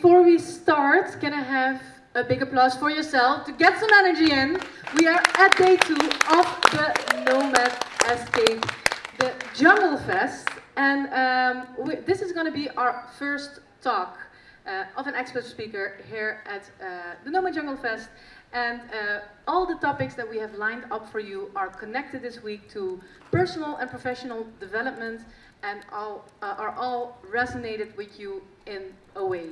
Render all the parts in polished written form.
before we start, can I have a big applause for yourself to get some energy in? We are at day 2 of the Nomad Escape, the Jungle Fest, and this is going to be our first talk of an expert speaker here at the Nomad Jungle Fest. And all the topics that we have lined up for you are connected this week to personal and professional development, and are all resonated with you in a way.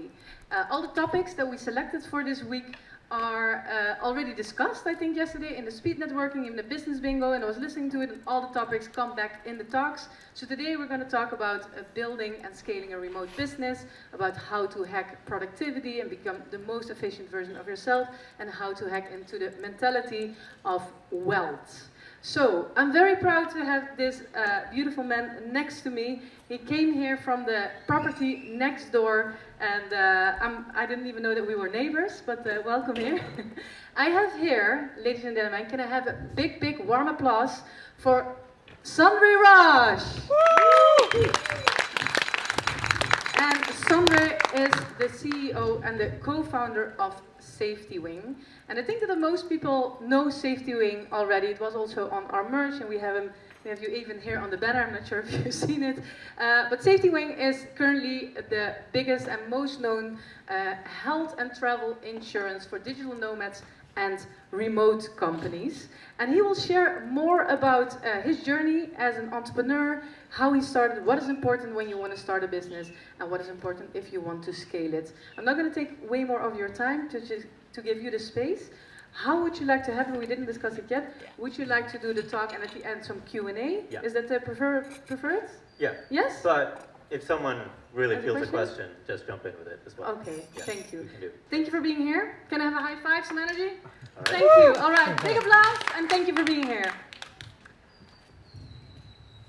All the topics that we selected for this week are already discussed, I think, yesterday in the speed networking, in the business bingo, and I was listening to it, and all the topics come back in the talks. So today we're going to talk about building and scaling a remote business, about how to hack productivity and become the most efficient version of yourself, and how to hack into the mentality of wealth. So, I'm very proud to have this beautiful man next to me. He came here from the property next door, and I didn't even know that we were neighbors, but welcome here. I have here, ladies and gentlemen, can I have a big, big warm applause for Sondre Rasch? And Sondre is the CEO and the co-founder of SafetyWing. And I think that most people know SafetyWing already. It was also on our merch, and we have you even here on the banner. I'm not sure if you've seen it. But SafetyWing is currently the biggest and most known health and travel insurance for digital nomads and remote companies. And he will share more about his journey as an entrepreneur, how he started, what is important when you want to start a business, and what is important if you want to scale it. I'm not going to take way more of your time to give you the space. How would you like to have it? We didn't discuss it yet. Yeah. Would you like to do the talk and at the end some Q&A? Yeah. Is that the preferred? Yeah. Yes? But if someone really feels a question, just jump in with it as well. Okay, yeah, thank you. We can do. Thank you for being here. Can I have a high five, some energy? All right. Thank you. All right, big applause, and thank you for being here.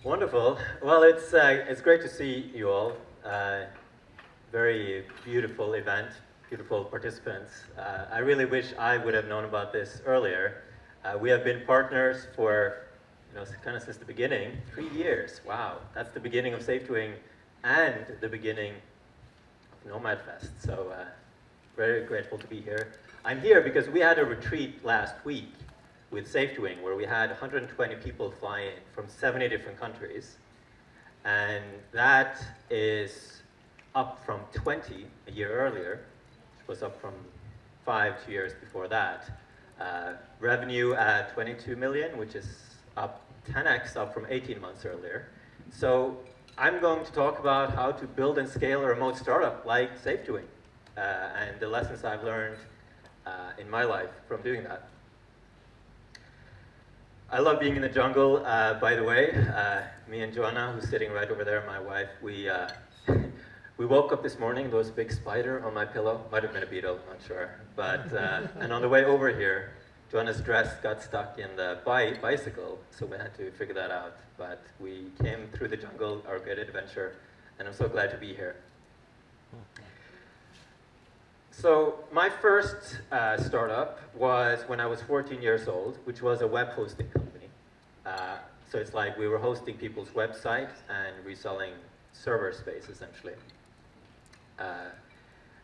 Wonderful. Well, it's great to see you all. Very beautiful event, beautiful participants. I really wish I would have known about this earlier. We have been partners for, kind of since the beginning, 3 years. Wow, that's the beginning of SafetyWing and the beginning of Nomad Fest. So very grateful to be here. I'm here because we had a retreat last week with SafetyWing where we had 120 people fly in from 70 different countries. And that is up from 20 a year earlier, which was up from 2 years before that. Revenue at 22 million, which is up 10x up from 18 months earlier. So I'm going to talk about how to build and scale a remote startup like SafetyWing and the lessons I've learned in my life from doing that. I love being in the jungle, by the way. Me and Joanna, who's sitting right over there, my wife, we woke up this morning, there was a big spider on my pillow. Might have been a beetle, not sure. But, and on the way over here, Joanna's dress got stuck in the bicycle, so we had to figure that out. But we came through the jungle, our great adventure, and I'm so glad to be here. So my first startup was when I was 14 years old, which was a web hosting company. So it's like we were hosting people's websites and reselling server space, essentially.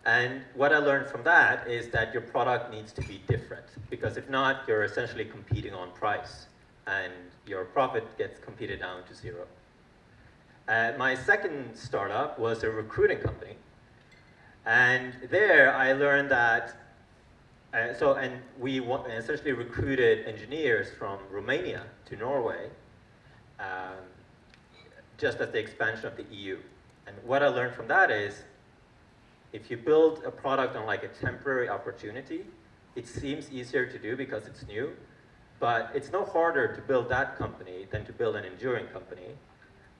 And what I learned from that is that your product needs to be different, because if not, you're essentially competing on price, and your profit gets competed down to zero. My second startup was a recruiting company. And there I learned that, we essentially recruited engineers from Romania to Norway, just as the expansion of the EU. And what I learned from that is, if you build a product on like a temporary opportunity, it seems easier to do because it's new, but it's no harder to build that company than to build an enduring company,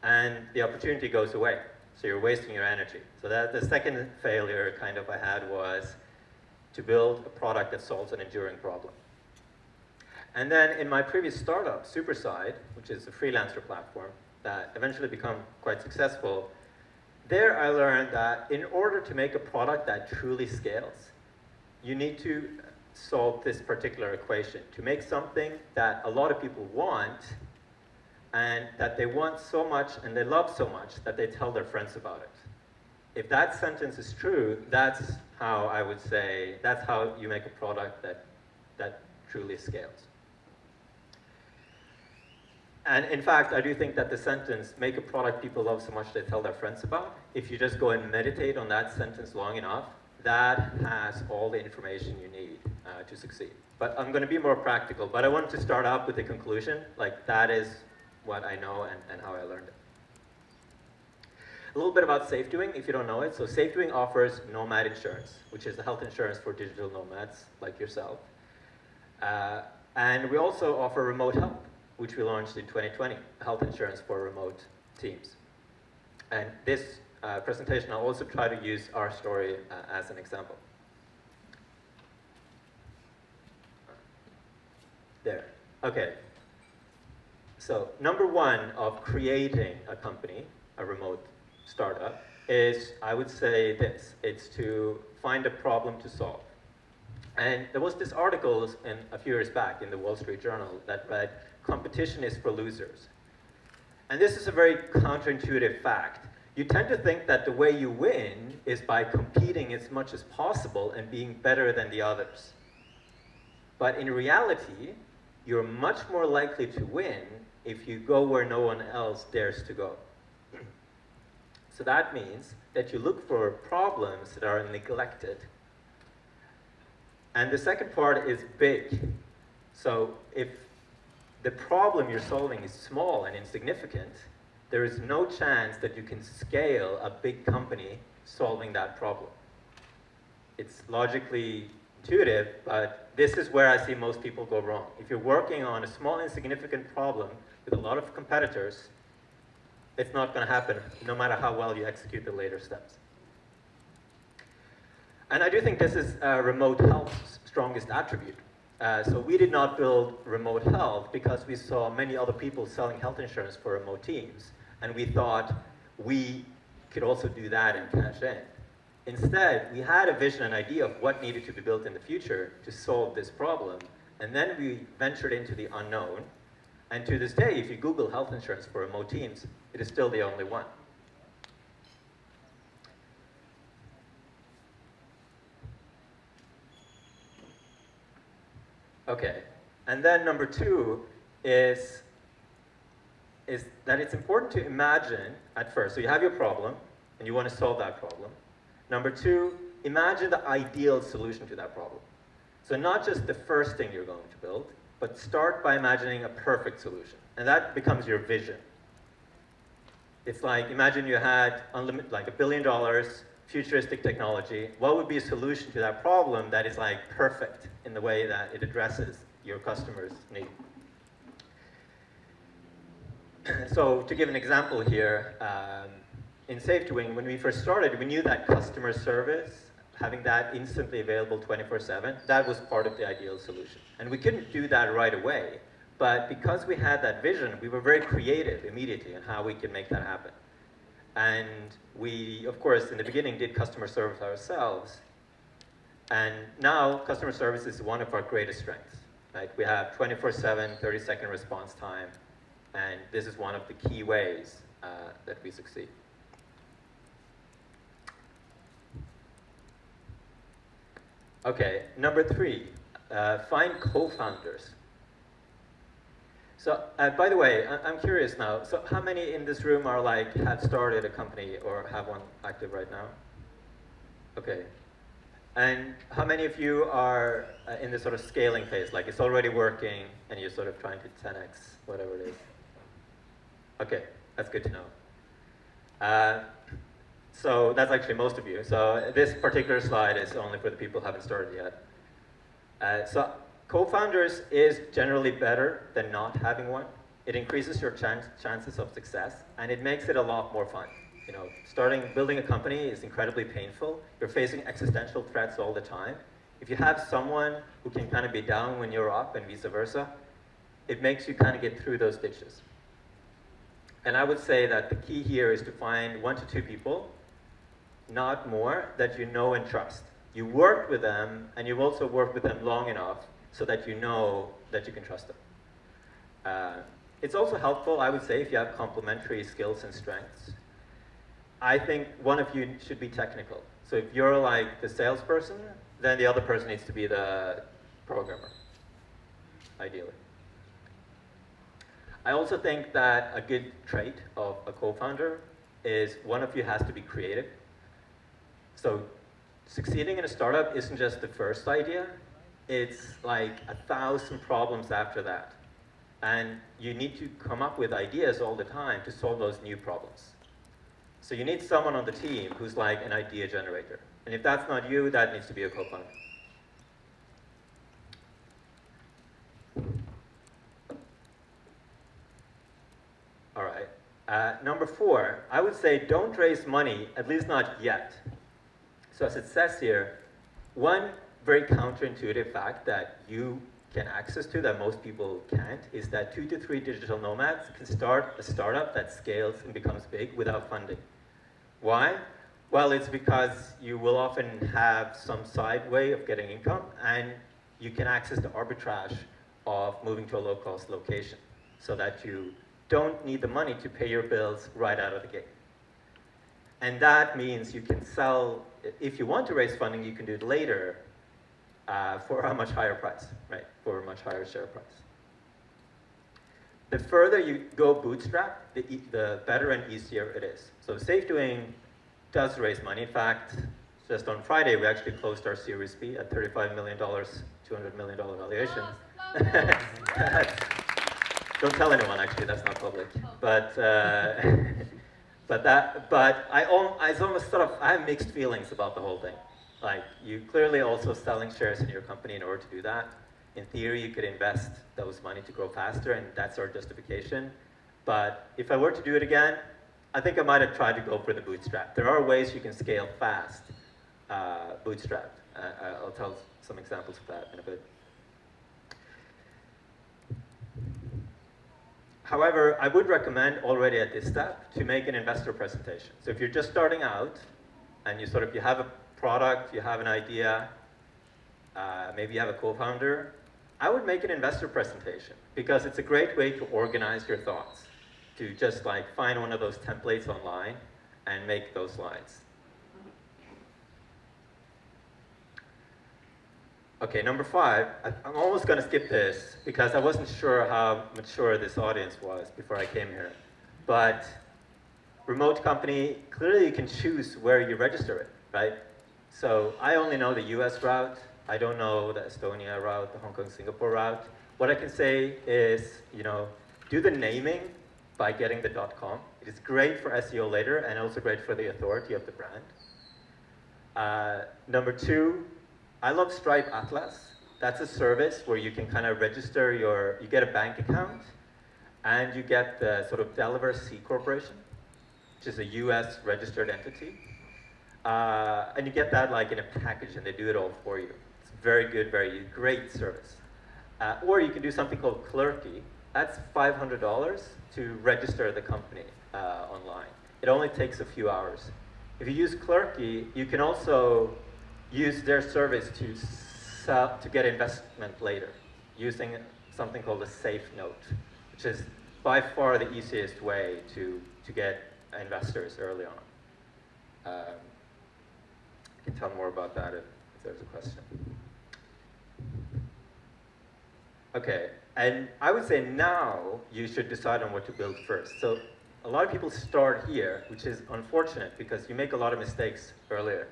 and the opportunity goes away. So you're wasting your energy. So that the second failure kind of I had was to build a product that solves an enduring problem. And then in my previous startup, Superside, which is a freelancer platform that eventually became quite successful, there I learned that in order to make a product that truly scales, you need to solve this particular equation. To make something that a lot of people want, and that they want so much and they love so much that they tell their friends about it. if that sentence is true, that's how I would say, that's how you make a product that truly scales. And in fact, I do think that the sentence, make a product people love so much they tell their friends about, if you just go and meditate on that sentence long enough, that has all the information you need to succeed. But I'm going to be more practical, but I want to start out with the conclusion, like that is what I know and how I learned it. A little bit about SafetyWing, if you don't know it. So SafetyWing offers Nomad insurance, which is the health insurance for digital nomads like yourself. And we also offer remote help, which we launched in 2020, health insurance for remote teams. And this presentation, I'll also try to use our story as an example. There, okay. So number one of creating a company, a remote startup, is, I would say this, it's to find a problem to solve. And there was this article a few years back in the Wall Street Journal that read, competition is for losers. And this is a very counterintuitive fact. You tend to think that the way you win is by competing as much as possible and being better than the others. But in reality, you're much more likely to win if you go where no one else dares to go. So that means that you look for problems that are neglected. And the second part is big. So if the problem you're solving is small and insignificant, there is no chance that you can scale a big company solving that problem. It's logically intuitive, but this is where I see most people go wrong. If you're working on a small, insignificant problem with a lot of competitors, it's not going to happen, no matter how well you execute the later steps. And I do think this is remote health's strongest attribute. So we did not build remote health because we saw many other people selling health insurance for remote teams, and we thought we could also do that and cash in. Instead, we had a vision and idea of what needed to be built in the future to solve this problem, and then we ventured into the unknown. And to this day, if you Google health insurance for remote teams, it is still the only one. Okay, and then number two is that it's important to imagine at first. So you have your problem, and you want to solve that problem. Number two, imagine the ideal solution to that problem. So not just the first thing you're going to build, but start by imagining a perfect solution. And that becomes your vision. It's like, imagine you had unlimited, like $1 billion, futuristic technology. What would be a solution to that problem that is like perfect in the way that it addresses your customer's need? So to give an example here, in SafetyWing, when we first started, we knew that customer service, having that instantly available 24/7, that was part of the ideal solution. And we couldn't do that right away, but because we had that vision, we were very creative immediately on how we could make that happen. And we, of course, in the beginning did customer service ourselves, and now customer service is one of our greatest strengths. Right? We have 24/7, 30-second response time, and this is one of the key ways that we succeed. Okay, number three, find co-founders. So, by the way, I'm curious now, so how many in this room are like, have started a company or have one active right now? Okay. And how many of you are in this sort of scaling phase, like it's already working and you're sort of trying to 10x, whatever it is? Okay, that's good to know. So that's actually most of you. So this particular slide is only for the people who haven't started yet. So co-founders is generally better than not having one. It increases your chances of success, and it makes it a lot more fun. You know, building a company is incredibly painful. You're facing existential threats all the time. If you have someone who can kind of be down when you're up and vice versa, it makes you kind of get through those ditches. And I would say that the key here is to find 1 to 2 people, not more, that you know and trust. You work with them, and you've also worked with them long enough so that you know that you can trust them. It's also helpful, I would say, if you have complementary skills and strengths. I think one of you should be technical. So if you're like the salesperson, then the other person needs to be the programmer, ideally. I also think that a good trait of a co-founder is one of you has to be creative. So succeeding in a startup isn't just the first idea, it's like 1,000 problems after that. And you need to come up with ideas all the time to solve those new problems. So you need someone on the team who's like an idea generator. And if that's not you, that needs to be a co-founder. All right. Number 4, I would say don't raise money, at least not yet. So as it says here, one very counterintuitive fact that you can access to that most people can't is that 2 to 3 digital nomads can start a startup that scales and becomes big without funding. Why? Well, it's because you will often have some side way of getting income, and you can access the arbitrage of moving to a low-cost location so that you don't need the money to pay your bills right out of the gate. And that means you can sell, if you want to raise funding, you can do it later for a much higher price, right? For a much higher share price. The further you go bootstrap, the better and easier it is. So SafetyWing does raise money. In fact, just on Friday, we actually closed our Series B at $35 million, $200 million valuation. Don't tell anyone, actually, that's not public. But I almost sort of, I have mixed feelings about the whole thing. Like, you clearly also selling shares in your company in order to do that. In theory, you could invest those money to grow faster, and that's our justification. But if I were to do it again, I think I might have tried to go for the bootstrap. There are ways you can scale fast, bootstrapped. I'll tell some examples of that in a bit. However, I would recommend already at this step to make an investor presentation. So if you're just starting out and you have a product, you have an idea, maybe you have a co-founder, I would make an investor presentation because it's a great way to organize your thoughts, to just like find one of those templates online and make those slides. Okay, number 5, I'm almost going to skip this because I wasn't sure how mature this audience was before I came here. But remote company, clearly you can choose where you register it, right? So I only know the US route. I don't know the Estonia route, the Hong Kong, Singapore route. What I can say is, do the naming by getting the .com. It is great for SEO later and also great for the authority of the brand. Number 2, I love Stripe Atlas. That's a service where you can kind of register you get a bank account and you get the sort of Delaware C Corporation, which is a US registered entity. And you get that like in a package and they do it all for you. It's very good, very great service. Or you can do something called Clerky. That's $500 to register the company online. It only takes a few hours. If you use Clerky, you can also use their service to get investment later using something called a safe note, which is by far the easiest way to get investors early on. I can tell more about that if there's a question. Okay, and I would say now you should decide on what to build first. So a lot of people start here, which is unfortunate because you make a lot of mistakes earlier.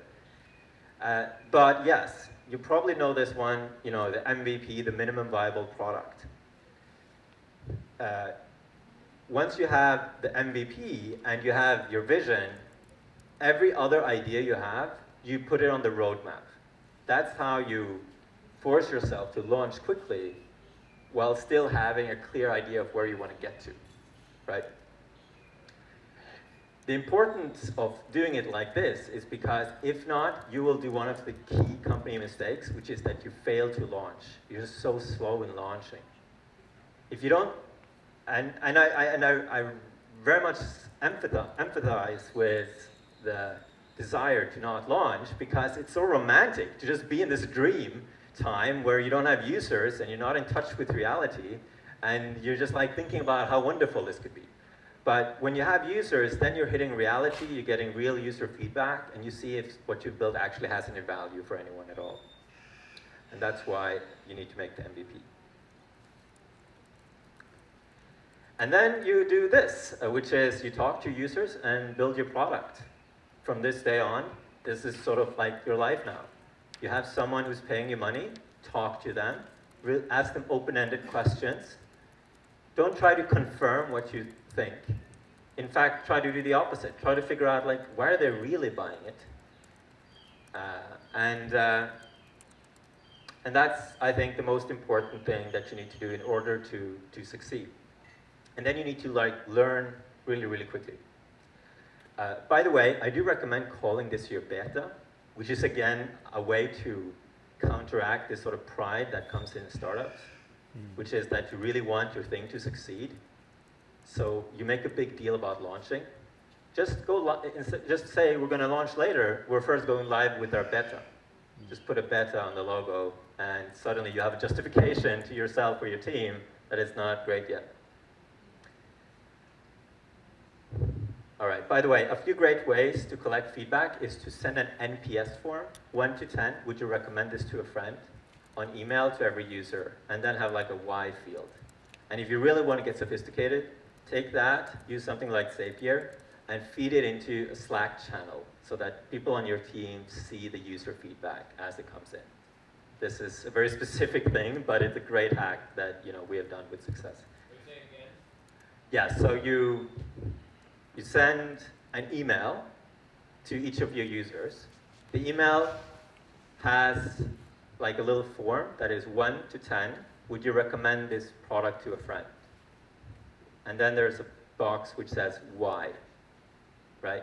But yes, you probably know this one, the MVP, the minimum viable product. Once you have the MVP and you have your vision, every other idea you have, you put it on the roadmap. That's how you force yourself to launch quickly while still having a clear idea of where you want to get to, right? The importance of doing it like this is because if not, you will do one of the key company mistakes, which is that you fail to launch. You're just so slow in launching. If you don't, and I very much empathize with the desire to not launch because it's so romantic to just be in this dream time where you don't have users and you're not in touch with reality and you're just like thinking about how wonderful this could be. But when you have users, then you're hitting reality, you're getting real user feedback, and you see if what you've built actually has any value for anyone at all. And that's why you need to make the MVP. And then you do this, which is you talk to users and build your product. From this day on, this is sort of like your life now. You have someone who's paying you money, talk to them, ask them open-ended questions. Don't try to confirm what you think. In fact, try to do the opposite. Try to figure out, like, why are they really buying it? And that's, I think, the most important thing that you need to do in order to succeed. And then you need to, like, learn really, really quickly. By the way, I do recommend calling this your beta, which is, again, a way to counteract this sort of pride that comes in startups, which is that you really want your thing to succeed. So you make a big deal about launching. Just say we're going to launch later. We're first going live with our beta. Just put a beta on the logo, and suddenly you have a justification to yourself or your team that it's not great yet. All right, by the way, a few great ways to collect feedback is to send an NPS form, 1 to 10, would you recommend this to a friend, on email to every user, and then have like a why field. And if you really want to get sophisticated, take that, use something like Zapier, and feed it into a Slack channel so that people on your team see the user feedback as it comes in. This is a very specific thing, but it's a great hack that we have done with success. Can you say it again? Yeah, so you send an email to each of your users. The email has like a little form that is 1 to 10. Would you recommend this product to a friend? And then there's a box which says why, right?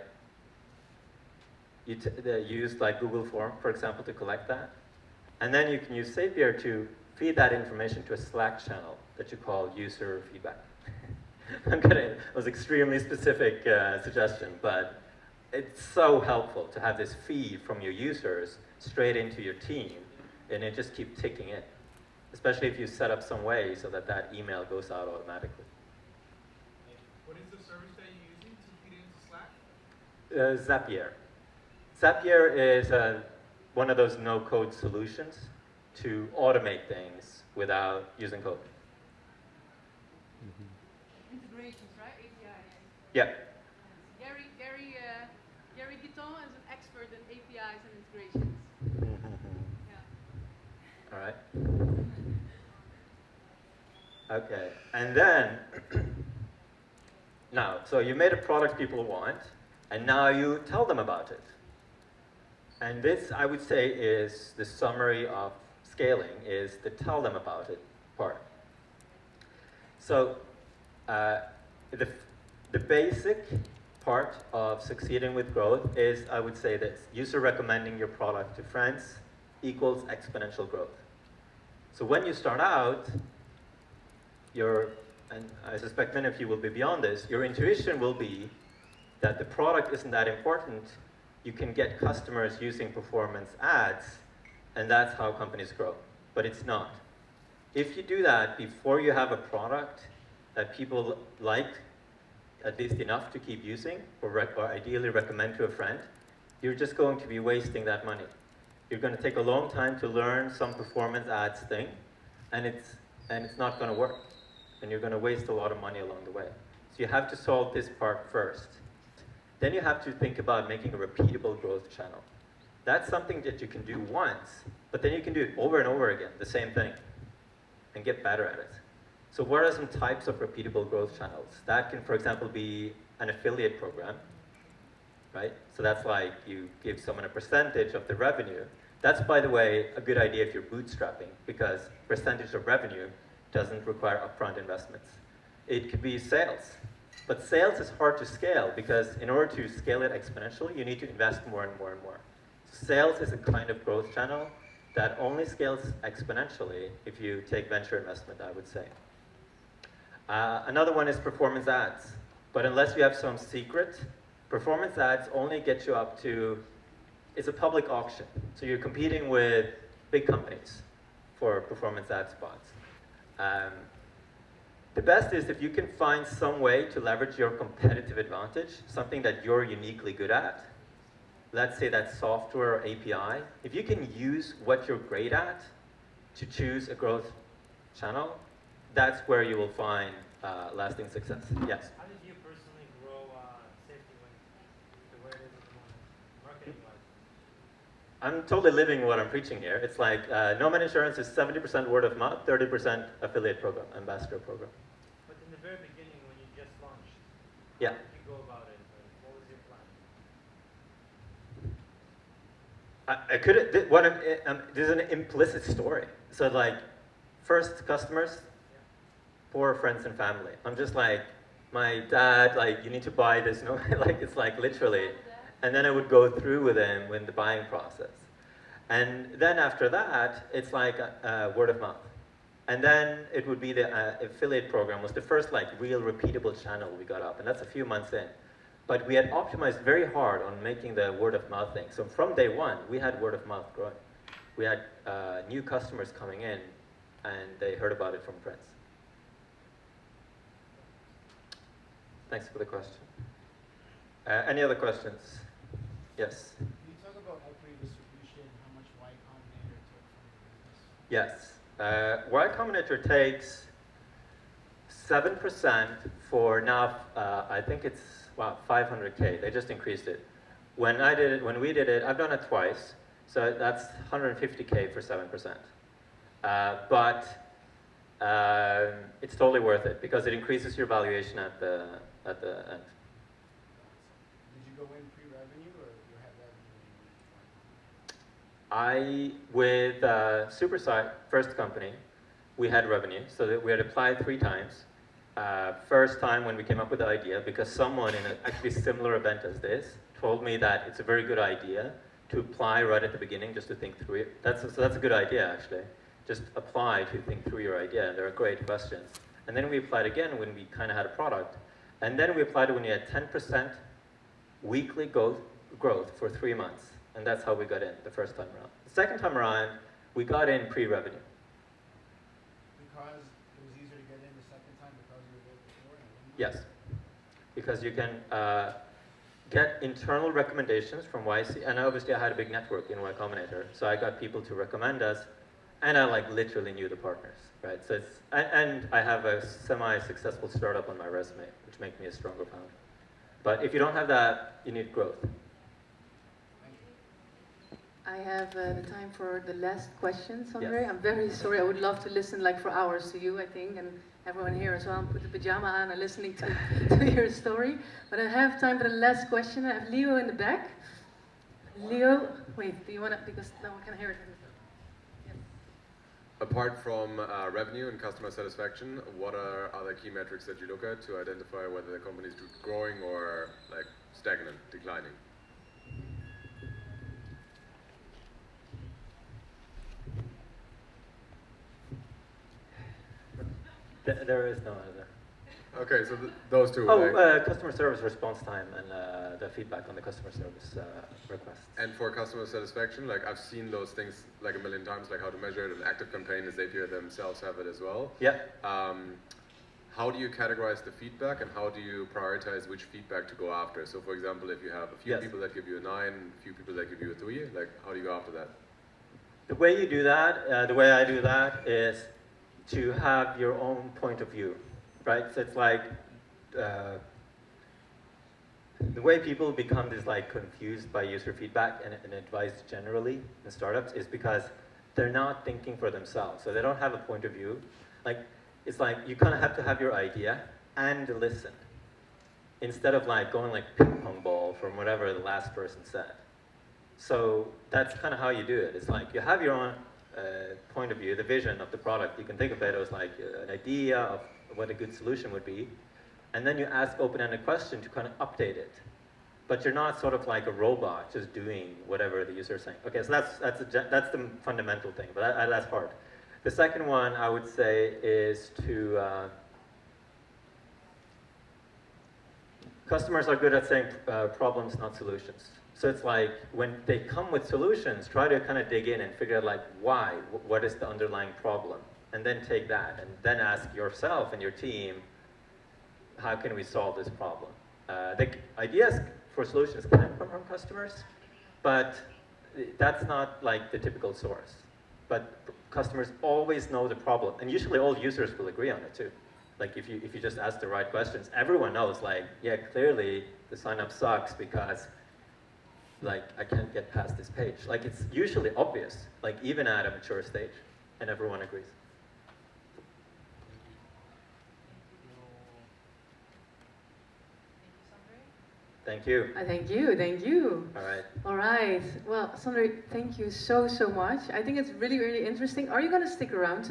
You use like Google Form, for example, to collect that. And then you can use Zapier to feed that information to a Slack channel that you call user feedback. It was extremely specific suggestion, but it's so helpful to have this feed from your users straight into your team, and it just keeps ticking in, especially if you set up some way so that that email goes out automatically. What is the service that you're using to feed it into Slack? Zapier. Zapier is one of those no-code solutions to automate things without using code. Integrations, right? APIs. Yeah. Gary Guiton is an expert in APIs and integrations. Yeah. All right. Okay, and then, now, so you made a product people want, and now you tell them about it. And this, I would say, is the summary of scaling, is the tell them about it part. So, the basic part of succeeding with growth is, I would say this, user recommending your product to friends equals exponential growth. So when you start out, and I suspect many of you will be beyond this, your intuition will be that the product isn't that important. You can get customers using performance ads, and that's how companies grow. But it's not. If you do that before you have a product that people like at least enough to keep using, or ideally recommend to a friend, you're just going to be wasting that money. You're going to take a long time to learn some performance ads thing, and it's not going to work. And you're going to waste a lot of money along the way. So you have to solve this part first. Then you have to think about making a repeatable growth channel. That's something that you can do once, but then you can do it over and over again, the same thing, and get better at it. So what are some types of repeatable growth channels? That can, for example, be an affiliate program, right? So that's like you give someone a percentage of the revenue. That's, by the way, a good idea if you're bootstrapping, because percentage of revenue doesn't require upfront investments. It could be sales. But sales is hard to scale because in order to scale it exponentially, you need to invest more and more and more. So sales is a kind of growth channel that only scales exponentially if you take venture investment, I would say. Another one is performance ads. But unless you have some secret, performance ads only get you up to, it's a public auction. So you're competing with big companies for performance ad spots. The best is if you can find some way to leverage your competitive advantage, something that you're uniquely good at. Let's say that's software or API. If you can use what you're great at to choose a growth channel, that's where you will find lasting success. Yes? How did you personally grow SafetyWing to where it is at the moment, marketing-wise? I'm totally living what I'm preaching here. It's like Nomad Insurance is 70% word of mouth, 30% affiliate program, ambassador program. But in the very beginning, when you just launched, Yeah. how did you go about it? What was your plan? I could. There's an implicit story. So like, first customers, poor friends and family. I'm just like, my dad, like, you need to buy this. No, like it's like literally, and then I would go through with him in the buying process, and then after that, it's like word of mouth, and then it would be the affiliate program was the first like real repeatable channel we got up, and that's a few months in. But we had optimized very hard on making the word of mouth thing. So from day one, we had word of mouth growing. We had new customers coming in, and they heard about it from friends. Thanks for the question. Any other questions? Yes. Can you talk about upgrade distribution, how much Y Combinator took from the business? Yes. Y Combinator takes 7% for now, I think it's, wow, 500K. They just increased it. When we did it, I've done it twice, so that's 150K for 7%. But it's totally worth it because it increases your valuation at the end. Did you go in pre-revenue or you had revenue? With Supersite, first company, we had revenue, so that we had applied 3 times. First time when we came up with the idea, because someone in an actually similar event as this told me that it's a very good idea to apply right at the beginning just to think through it. So that's a good idea, actually. Just apply to think through your idea. There are great questions. And then we applied again when we kind of had a product. And then we applied when we had 10% weekly growth for 3 months. And that's how we got in the first time around. The second time around, we got in pre-revenue. Because it was easier to get in the second time because you were there before? Yes, because you can get internal recommendations from YC, and obviously I had a big network in Y Combinator, so I got people to recommend us, and I like literally knew the partners, right? So it's, and I have a semi-successful startup on my resume, which makes me a stronger founder. But if you don't have that, you need growth. I have the time for the last question, Sondre. Yes. I'm very sorry. I would love to listen like for hours to you, I think, and everyone here as well. Put the pajama on and listening to your story. But I have time for the last question. I have Leo in the back. Leo, wait, do you want to, because no one can hear it. Yes. Apart from revenue and customer satisfaction, what are other key metrics that you look at to identify whether the company is growing or like stagnant, declining? There is no other. Okay, so those two. Oh, like, customer service response time and the feedback on the customer service requests. and for customer satisfaction, like I've seen those things like a million times, like how to measure it. An active campaign, as Zapier themselves have it as well. Yeah. How do you categorize the feedback, and how do you prioritize which feedback to go after? So, for example, if you have a few Yes. people that give you a 9, a few people that give you a 3, like how do you go after that? The way you do that, the way I do that, is to have your own point of view, right? So it's like the way people become this like confused by user feedback and advice generally in startups is because they're not thinking for themselves. So they don't have a point of view. Like it's like you kind of have to have your idea and listen instead of like going like ping pong ball from whatever the last person said. So that's kind of how you do it. It's like you have your own point of view, the vision of the product. You can think of it as like an idea of what a good solution would be, and then you ask open-ended question to kind of update it. But you're not sort of like a robot just doing whatever the user is saying. Okay, so that's the fundamental thing, but that's hard. The second one I would say is to customers are good at saying problems, not solutions. So it's like when they come with solutions, try to kind of dig in and figure out like why, what is the underlying problem, and then take that, and then ask yourself and your team, how can we solve this problem? The ideas for solutions can come from customers, but that's not like the typical source. But customers always know the problem, and usually all users will agree on it too. Like if you just ask the right questions, everyone knows, like, yeah, clearly the sign up sucks because like I can't get past this page. Like it's usually obvious, like even at a mature stage, and everyone agrees. Thank you. Thank you, thank you. All right. All right. Well, Sondre, thank you so much. I think it's really, really interesting. Are you going to stick around?